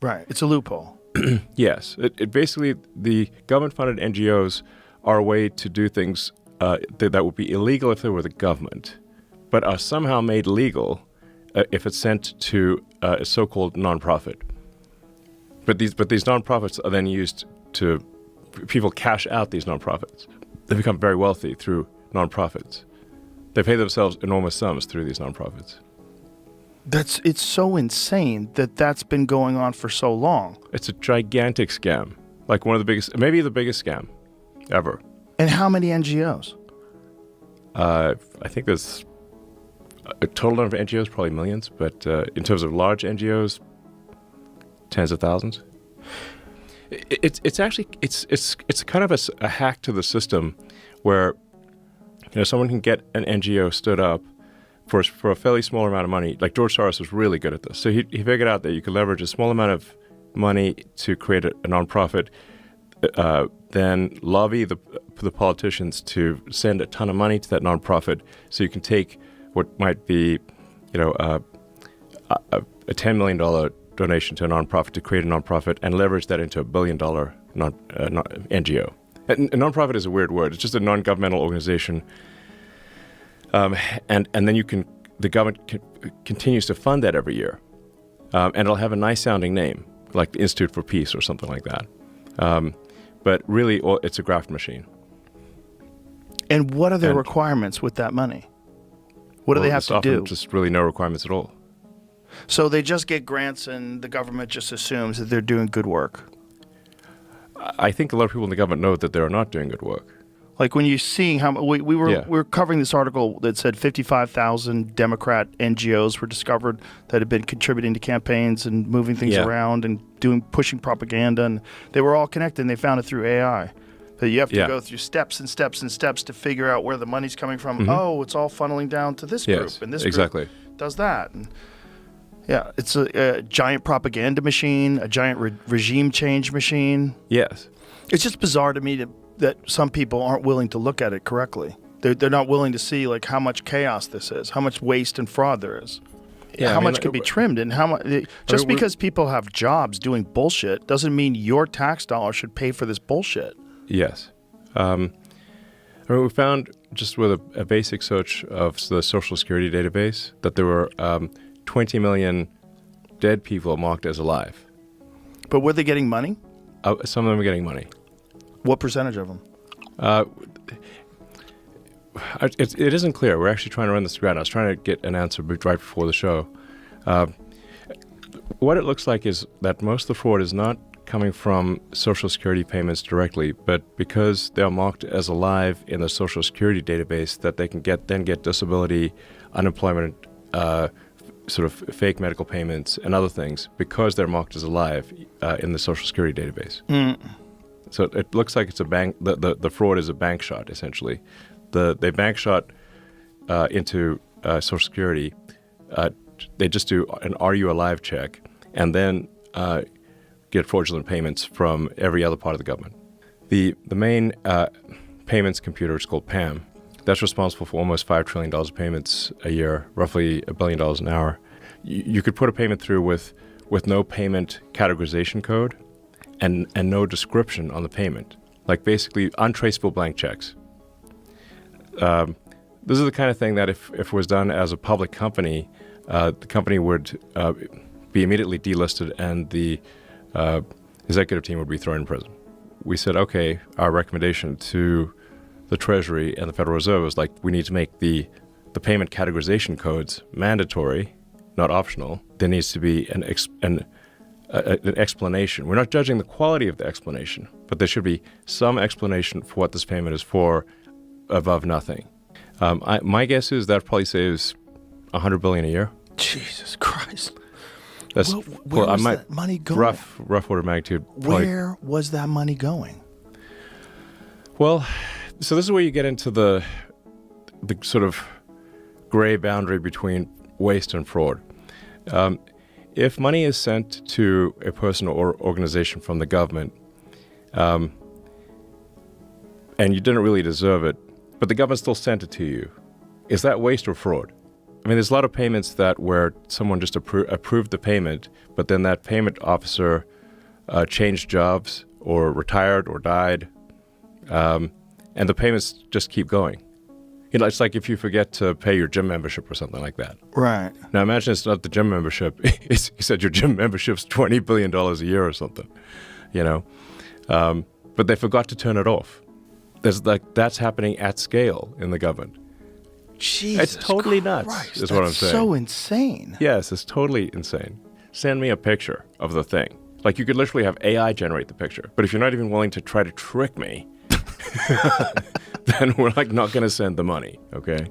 Right. It's a loophole. Yes. It basically, the government-funded NGOs are a way to do things that would be illegal if they were the government, but are somehow made legal if it's sent to a so-called nonprofit. But these nonprofits are then used to, people cash out these nonprofits. They become very wealthy through nonprofits. They pay themselves enormous sums through these nonprofits. It's so insane that that's been going on for so long. It's a gigantic scam, like one of the biggest, maybe the biggest scam ever. And how many NGOs? I think there's a total number of NGOs, probably millions, but in terms of large NGOs, tens of thousands. It's actually kind of a hack to the system where someone can get an NGO stood up for a fairly small amount of money. Like George Soros was really good at this. So he figured out that you could leverage a small amount of money to create a nonprofit, then lobby the politicians to send a ton of money to that nonprofit, so you can take what might be, a $10 million donation to a nonprofit to create a nonprofit and leverage that into $1 billion NGO. And a nonprofit is a weird word. It's just a non-governmental organization. And then the government continues to fund that every year. And it'll have a nice sounding name, like the Institute for Peace or something like that. But really, it's a graft machine. And what are the requirements with that money? What do they have to do? Just really no requirements at all. So they just get grants and the government just assumes that they're doing good work. I think a lot of people in the government know that they're not doing good work. Like when you're seeing how we were covering this article that said 55,000 Democrat NGOs were discovered that had been contributing to campaigns and moving things around and pushing propaganda, and they were all connected, and they found it through AI. That you have to go through steps and steps and steps to figure out where the money's coming from. Mm-hmm. Oh, it's all funneling down to this group, and this group does that. And it's a giant propaganda machine, a giant regime change machine. Yes. It's just bizarre to me that some people aren't willing to look at it correctly. They're not willing to see like how much chaos this is, how much waste and fraud there is. How much can be trimmed, and how much. Just because people have jobs doing bullshit doesn't mean your tax dollar should pay for this bullshit. Yes. We found just with a basic search of the Social Security database that there were 20 million dead people marked as alive. But were they getting money? Some of them are getting money. What percentage of them? It isn't clear. We're actually trying to run this ground. I was trying to get an answer right before the show. What it looks like is that most of the fraud is not coming from Social Security payments directly, but because they are marked as alive in the Social Security database, that they can get disability, unemployment, sort of fake medical payments, and other things because they're marked as alive in the Social Security database. Mm. So it looks like it's a bank. The fraud is a bank shot, essentially. They bank shot into Social Security. They just do an "Are you alive?" check, and then get fraudulent payments from every other part of the government. The main payments computer is called PAM. That's responsible for almost $5 trillion of payments a year, roughly $1 billion an hour. You could put a payment through with no payment categorization code and no description on the payment, like basically untraceable blank checks. This is the kind of thing that if it was done as a public company, the company would be immediately delisted and the executive team would be thrown in prison. We said, okay, our recommendation to the Treasury and the Federal Reserve was like, we need to make the payment categorization codes mandatory, not optional. There needs to be an explanation. We're not judging the quality of the explanation, but there should be some explanation for what this payment is for above nothing. My guess is that probably saves $100 billion a year. Jesus Christ. That's where was that money going? Rough order of magnitude. Where was that money going? Well, so this is where you get into the sort of gray boundary between waste and fraud. If money is sent to a person or organization from the government, and you didn't really deserve it, but the government still sent it to you, is that waste or fraud? I mean, there's a lot of payments that where someone just approved the payment, but then that payment officer changed jobs or retired or died, and the payments just keep going. You know, it's like if you forget to pay your gym membership or something like that. Right. Now imagine it's not the gym membership. You said your gym membership's $20 billion a year or something, you know. But they forgot to turn it off. That's happening at scale in the government. Jesus It's totally Christ, nuts, is what I'm saying. So insane. Yes, it's totally insane. Send me a picture of the thing. Like, you could literally have AI generate the picture. But if you're not even willing to try to trick me, then we're like not going to send the money, okay?